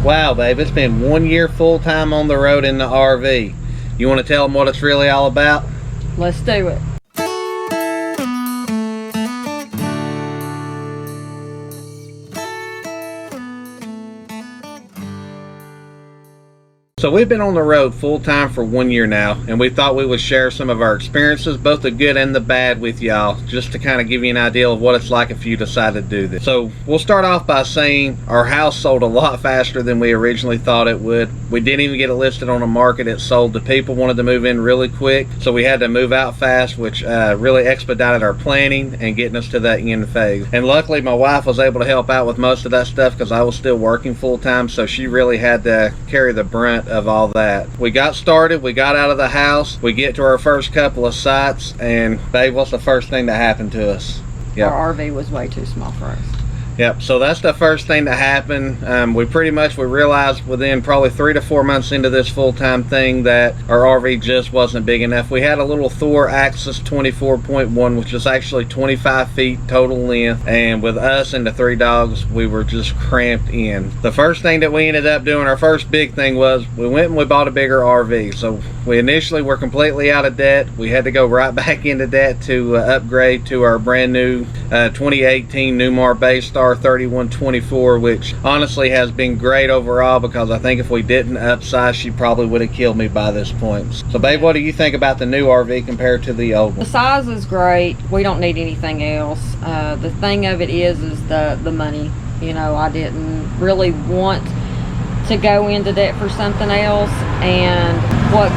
Wow, babe, it's been 1 year full-time on the road in the RV. You want to tell them what it's really all about? Let's do it. So we've been on the road full-time for 1 year now, and we thought we would share some of our experiences, both the good and the bad, with y'all, just to kind of give you an idea of what it's like if you decide to do this. So we'll start off by saying our house sold a lot faster than we originally thought it would. We didn't even get it listed on the market. It sold. The people wanted to move in really quick, so we had to move out fast, which really expedited our planning and getting us to that end phase. And luckily my wife was able to help out with most of that stuff because I was still working full-time, so she really had to carry the brunt of all that. We got started, we got out of the house, we get to our first couple of sites, and babe, what's the first thing that happened to us? Our RV was way too small for us. Yep, so that's the first thing that happened. We realized within probably 3 to 4 months into this full-time thing that our RV just wasn't big enough. We had a little Thor Axis 24.1, which is actually 25 feet total length, and with us and the 3 dogs, we were just cramped in. The first thing that we ended up doing, our first big thing, was we went and we bought a bigger RV. So we initially were completely out of debt. We had to go right back into debt to upgrade to our brand new 2018 Newmar Baystar 3124, which honestly has been great overall, because I think if we didn't upsize, she probably would have killed me by this point. So babe, what do you think about the new RV compared to the old one? The size is great. We don't need anything else. The thing of it is the money. You know, I didn't really want to go into debt for something else, and what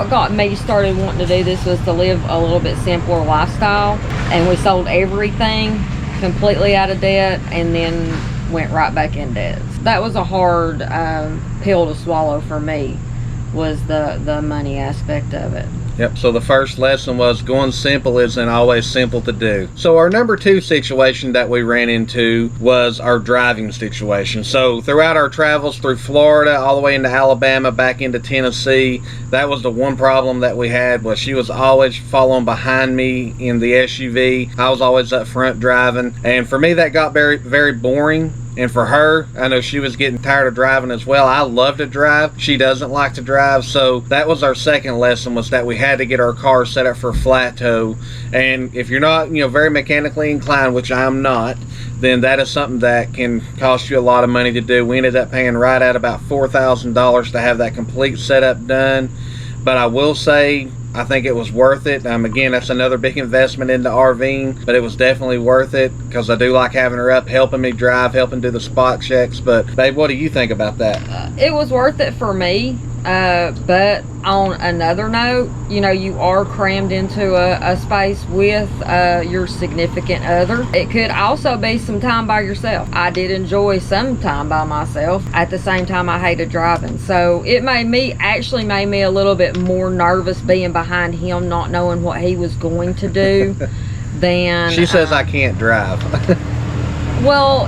got me started wanting to do this was to live a little bit simpler lifestyle. And we sold everything completely out of debt and then went right back in debt. That was a hard pill to swallow for me, was the money aspect of it. Yep, so the first lesson was going simple isn't always simple to do. So our number 2 situation that we ran into was our driving situation. So throughout our travels through Florida, all the way into Alabama, back into Tennessee, that was the one problem that we had, was she was always following behind me in the SUV. I was always up front driving, and for me that got very, very boring. And for her, I know she was getting tired of driving as well. I love to drive. She doesn't like to drive. So that was our second lesson, was that we had to get our car set up for flat tow. And if you're not, very mechanically inclined, which I'm not, then that is something that can cost you a lot of money to do. We ended up paying right at about $4,000 to have that complete setup done. But I will say, I think it was worth it. Again, that's another big investment into RVing, but it was definitely worth it, because I do like having her up, helping me drive, helping do the spot checks. But babe, what do you think about that? It was worth it for me, but on another note, you are crammed into a space with your significant other. It could also be some time by yourself. I did enjoy some time by myself. At the same time, I hated driving, so it made me a little bit more nervous being behind him, not knowing what he was going to do. Than she says I can't drive. Well,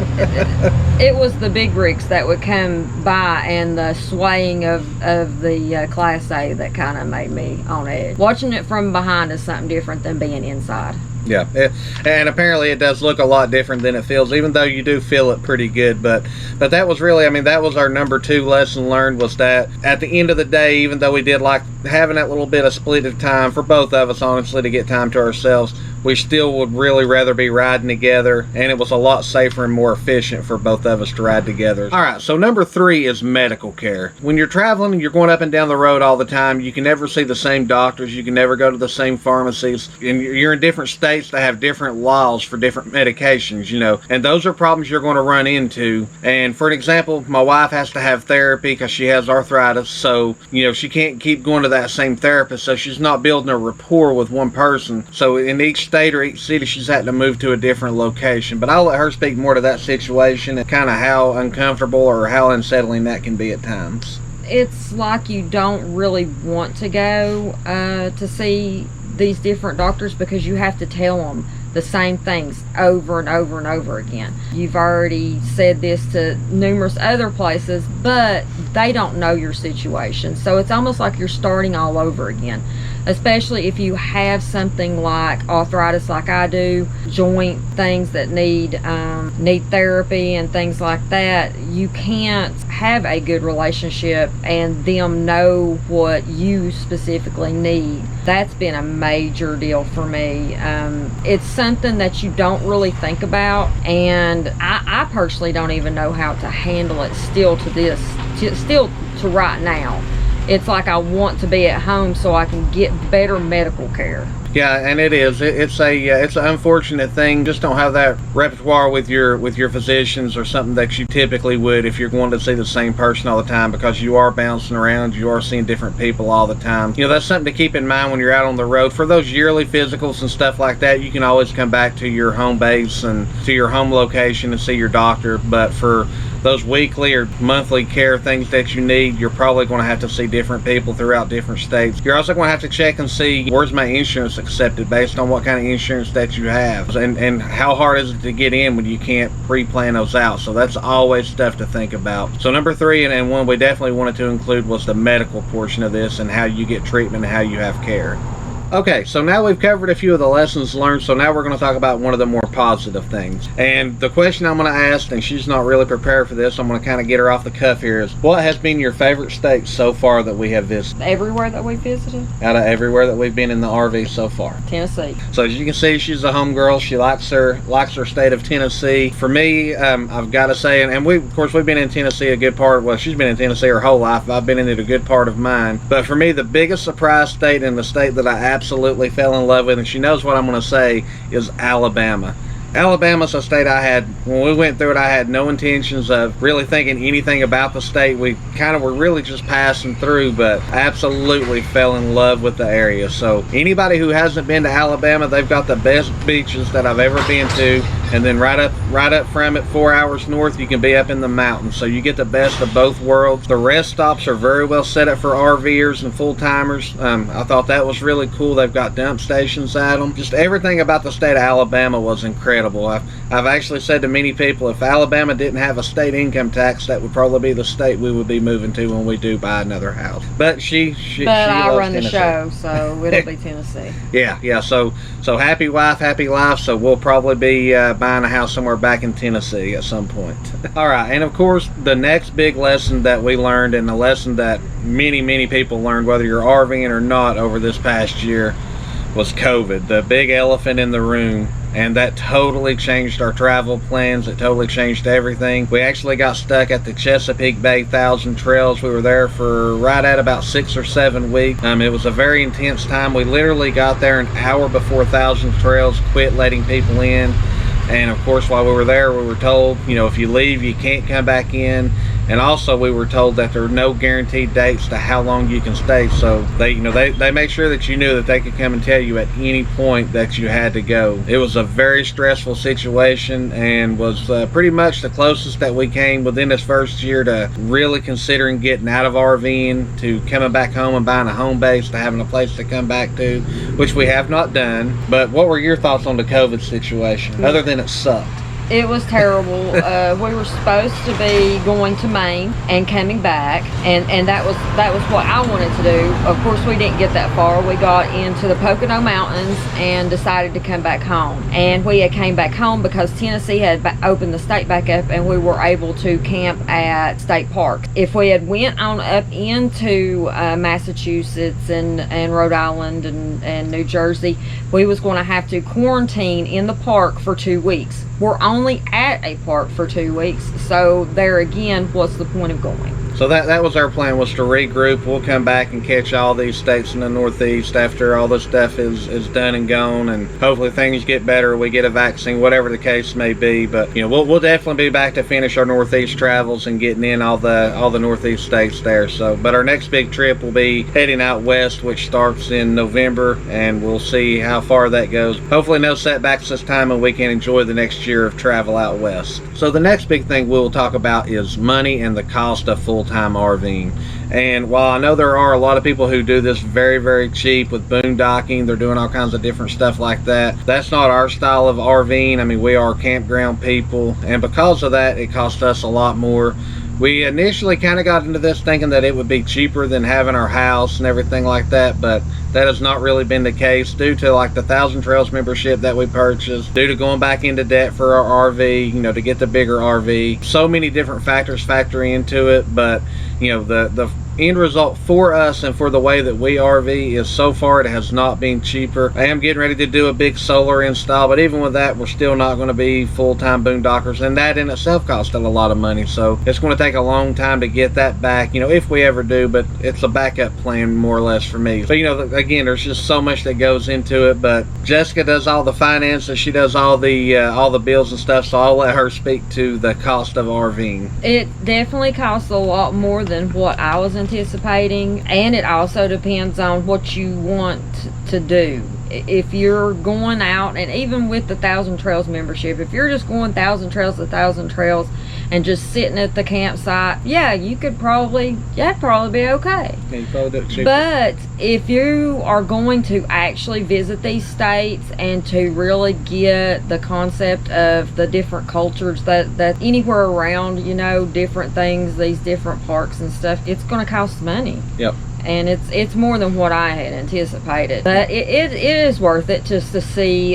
it was the big rigs that would come by and the swaying of the Class A that kind of made me on edge. Watching it from behind is something different than being inside. Yeah, and apparently it does look a lot different than it feels, even though you do feel it pretty good. But that was really, that was our number 2 lesson learned, was that at the end of the day, even though we did like having that little bit of split of time for both of us, honestly, to get time to ourselves, we still would really rather be riding together, and it was a lot safer and more efficient for both of us to ride together. All right, so number 3 is medical care. When you're traveling and you're going up and down the road all the time, you can never see the same doctors, you can never go to the same pharmacies, and you're in different states that have different laws for different medications, and those are problems you're going to run into. And for an example, my wife has to have therapy because she has arthritis, so she can't keep going to that same therapist, so she's not building a rapport with one person. So in each state or each city, she's had to move to a different location. But I'll let her speak more to that situation and kind of how uncomfortable or how unsettling that can be at times. It's like you don't really want to go to see these different doctors, because you have to tell them the same things over and over and over again. You've already said this to numerous other places, but they don't know your situation, so it's almost like you're starting all over again. especially if you have something like arthritis like I do, joint things that need therapy and things like that. You can't have a good relationship and them know what you specifically need. That's been a major deal for me. It's something that you don't really think about, and I personally don't even know how to handle it still to right now. It's like I want to be at home so I can get better medical care. Yeah, and it is. It's an unfortunate thing. Just don't have that repertoire with your physicians or something that you typically would if you're going to see the same person all the time, because you are bouncing around, you are seeing different people all the time. You know, that's something to keep in mind when you're out on the road. For those yearly physicals and stuff like that, you can always come back to your home base and to your home location and see your doctor. But for those weekly or monthly care things that you need, you're probably going to have to see different people throughout different states. You're also going to have to check and see, where's my insurance accepted, based on what kind of insurance that you have, and how hard is it to get in when you can't pre-plan those out. So that's always stuff to think about. So number 3, and one we definitely wanted to include, was the medical portion of this and how you get treatment and how you have care. Okay, so now we've covered a few of the lessons learned, so now we're going to talk about one of the more positive things. And the question I'm going to ask, and she's not really prepared for this, I'm going to kind of get her off the cuff here, is what has been your favorite state so far that we have visited? Everywhere that we visited? Out of everywhere that we've been in the RV so far. Tennessee. So as you can see, she's a home girl. She likes her state of Tennessee. For me, I've got to say, and we've been in Tennessee a good part, well, she's been in Tennessee her whole life. I've been in it a good part of mine. But for me, the biggest surprise state, and the state that I absolutely fell in love with, and she knows what I'm going to say, is Alabama. Alabama's a state when we went through it, I had no intentions of really thinking anything about the state. We kind of were really just passing through, but I absolutely fell in love with the area. So anybody who hasn't been to Alabama, they've got the best beaches that I've ever been to. And then right up from it, 4 hours north, you can be up in the mountains. So you get the best of both worlds. The rest stops are very well set up for RVers and full-timers. I thought that was really cool. They've got dump stations at them. Just everything about the state of Alabama was incredible. I've actually said to many people, if Alabama didn't have a state income tax, that would probably be the state we would be moving to when we do buy another house. But she I run Tennessee. the show, so it'll be Tennessee. Yeah. So happy wife, happy life. So we'll probably be buying a house somewhere back in Tennessee at some point. All right, and of course, the next big lesson that we learned, and the lesson that many people learned, whether you're RVing or not, over this past year, was COVID, the big elephant in the room. And that totally changed our travel plans. It totally changed everything. We actually got stuck at the Chesapeake Bay 1,000 Trails. We were there for right at about 6 or 7 weeks. It was a very intense time. We literally got there an hour before 1,000 Trails quit letting people in. And of course, while we were there, we were told, if you leave, you can't come back in. And also, we were told that there are no guaranteed dates to how long you can stay. So they made sure that you knew that they could come and tell you at any point that you had to go. It was a very stressful situation, and was pretty much the closest that we came within this first year to really considering getting out of RVing, to coming back home and buying a home base, to having a place to come back to, which we have not done. But what were your thoughts on the COVID situation, other than it sucked? It was terrible. We were supposed to be going to Maine and coming back, and that was what I wanted to do. Of course, we didn't get that far. We got into the Pocono Mountains and decided to come back home. And we had came back home because Tennessee had opened the state back up, and we were able to camp at state parks. If we had went on up into Massachusetts and Rhode Island and New Jersey, we was going to have to quarantine in the park for 2 weeks. We're only at a park for 2 weeks, so there again, what's the point of going? So that was our plan, was to regroup. We'll come back and catch all these states in the Northeast after all this stuff is done and gone, and hopefully things get better, we get a vaccine, whatever the case may be. But we'll definitely be back to finish our Northeast travels and getting in all the Northeast states there. So, but our next big trip will be heading out west, which starts in November, and we'll see how far that goes. Hopefully no setbacks this time, and we can enjoy the next year of travel out west. So the next big thing we'll talk about is money and the cost of full-time RVing. And while I know there are a lot of people who do this very, very cheap with boondocking, they're doing all kinds of different stuff like that. That's not our style of RVing. I mean, we are campground people, and because of that, it costs us a lot more. We initially kind of got into this thinking that it would be cheaper than having our house and everything like that, but that has not really been the case due to like the 1,000 Trails membership that we purchased, due to going back into debt for our RV, you know, to get the bigger RV. So many different factors factor into it, but you know, the end result for us and for the way that we RV is, so far it has not been cheaper. I am getting ready to do a big solar install, but even with that, we're still not going to be full-time boondockers, and that in itself costs a lot of money. So it's going to take a long time to get that back, you know, if we ever do, but it's a backup plan more or less for me. But you know, again, there's just so much that goes into it. But Jessica does all the finances, she does all the bills and stuff, so I'll let her speak to the cost of RVing. It definitely costs a lot more than what I was anticipating, and it also depends on what you want to do. If you're going out, and even with the 1,000 Trails membership, if you're just going 1,000 Trails to 1,000 Trails and just sitting at the campsite, yeah, that'd probably be okay. Yeah, you probably do it cheaper. But if you are going to actually visit these states and to really get the concept of the different cultures that anywhere around, you know, different things, these different parks and stuff, it's going to cost money. Yep. And it's more than what I had anticipated, but it is worth it just to see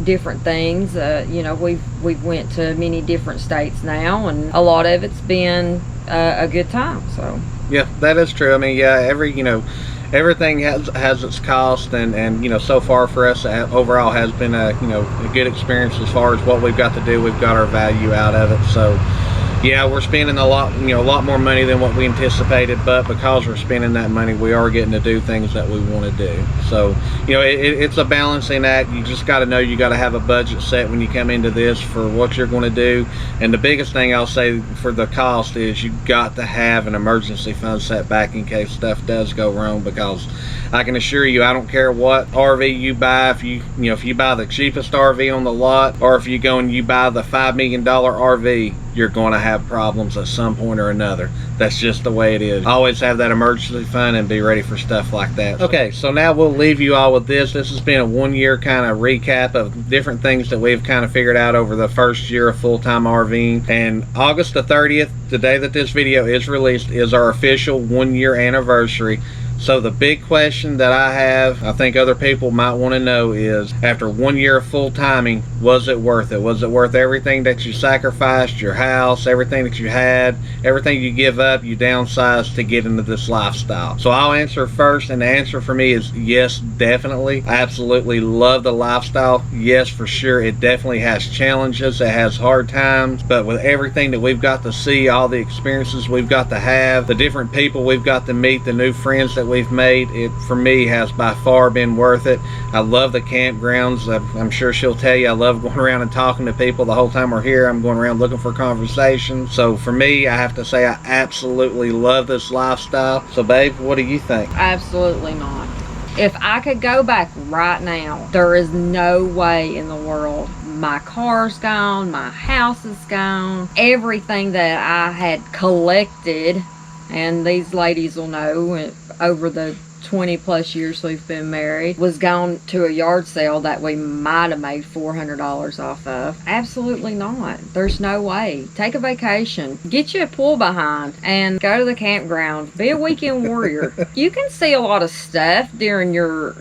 different things. You know, we've went to many different states now, and a lot of it's been a good time. So yeah, that is true. I mean, yeah, everything has its cost, and you know, so far for us overall has been a good experience as far as what we've got to do. We've got our value out of it. So yeah, we're spending a lot more money than what we anticipated, but because we're spending that money, we are getting to do things that we want to do. So, you know, it's a balancing act. You just got to know you got to have a budget set when you come into this for what you're going to do. And the biggest thing I'll say for the cost is you got to have an emergency fund set back in case stuff does go wrong, because I can assure you, I don't care what RV you buy, if you buy the cheapest RV on the lot, or if you go and you buy the $5 million RV, you're going to have problems at some point or another. That's just the way it is. Always have that emergency fund and be ready for stuff like that. Okay, so now we'll leave you all with this. This has been a 1 year kind of recap of different things that we've kind of figured out over the first year of full-time RVing. And August the 30th, the day that this video is released, is our official 1 year anniversary. So the big question that I have, I think other people might want to know, is after 1 year of full timing, was it worth it? Was it worth everything that you sacrificed, your house, everything that you had, everything you give up, you downsized to get into this lifestyle? So I'll answer first, and the answer for me is yes, definitely. I absolutely love the lifestyle. Yes, for sure. It definitely has challenges. It has hard times, but with everything that we've got to see, all the experiences we've got to have, the different people we've got to meet, the new friends that we've made, it for me has by far been worth it. I love the campgrounds. I'm sure she'll tell you I love going around and talking to people. The whole time we're here, I'm going around looking for conversation. So for me, I have to say I absolutely love this lifestyle. So babe, what do you think? absolutely not. If I could go back right now, there is no way in the world. My car's gone, my house is gone, everything that I had collected, and these ladies will know, over the 20 plus years we've been married, was gone to a yard sale that we might have made $400 off of. Absolutely not. There's no way. Take a vacation, get you a pull behind, and go to the campground. Be a weekend warrior. You can see a lot of stuff during your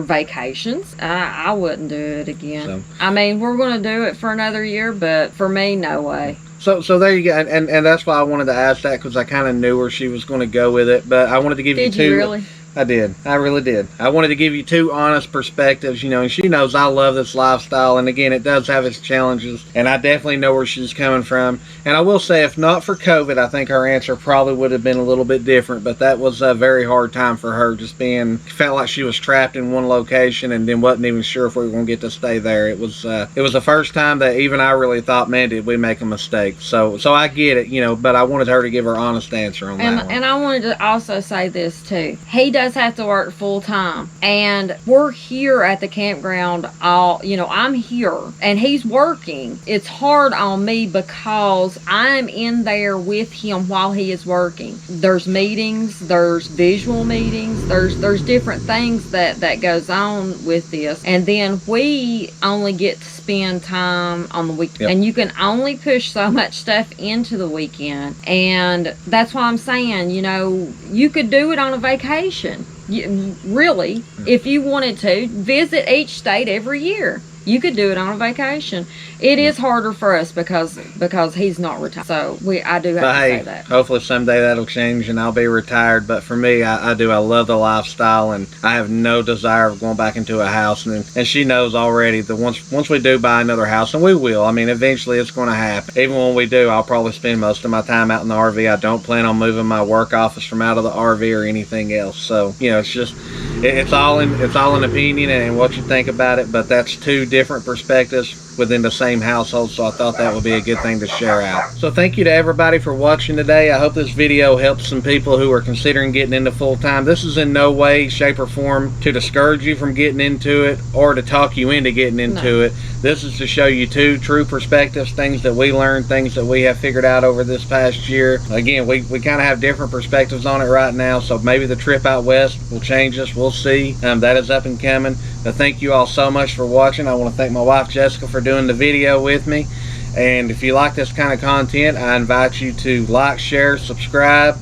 vacations. I wouldn't do it again. I mean, we're going to do it for another year, but for me, no way. So there you go, and that's why I wanted to ask that, because I kind of knew where she was going to go with it, but I wanted to give you two. Did you really? I did. I really did. I wanted to give you two honest perspectives, you know, and she knows I love this lifestyle, and again, it does have its challenges, and I definitely know where she's coming from. And I will say, if not for COVID, I think her answer probably would have been a little bit different, but that was a very hard time for her, just felt like she was trapped in one location and then wasn't even sure if we were going to get to stay there. It was the first time that even I really thought, man, did we make a mistake? So I get it, you know, but I wanted her to give her honest answer on that one. And I wanted to also say this too. He doesn't does have to work full time, and we're here at the campground all, I'm here and he's working. It's hard on me because I'm in there with him while he is working. There's meetings, there's visual meetings, there's different things that goes on with this, and then we only get to spend time on the weekend. Yep. And you can only push so much stuff into the weekend, and that's why I'm saying, you could do it on a vacation. Really, if you wanted to visit each state every year, you could do it on a vacation. It is harder for us because he's not retired. So I do have to say that. Hopefully someday that'll change and I'll be retired. But for me, I love the lifestyle, and I have no desire of going back into a house. And she knows already that once we do buy another house, and we will, I mean, eventually it's going to happen. Even when we do, I'll probably spend most of my time out in the RV. I don't plan on moving my work office from out of the RV or anything else. So, it's just, it's all in opinion and what you think about it. But that's two different perspectives within the same household, so I thought that would be a good thing to share out. So thank you to everybody for watching today. I hope this video helps some people who are considering getting into full-time. This is in no way, shape, or form to discourage you from getting into it or to talk you into getting into it. This is to show you two true perspectives, things that we learned, things that we have figured out over this past year. Again, we kind of have different perspectives on it right now, so maybe the trip out west will change us. We'll see. That is up and coming. But thank you all so much for watching. I want to thank my wife Jessica for doing the video with me. And if you like this kind of content, I invite you to like, share, subscribe.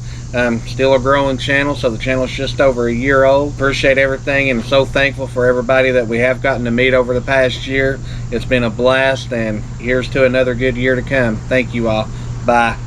Still a growing channel, so the channel is just over a year old. Appreciate everything, and so thankful for everybody that we have gotten to meet over the past year. It's been a blast, and here's to another good year to come. Thank you all. Bye.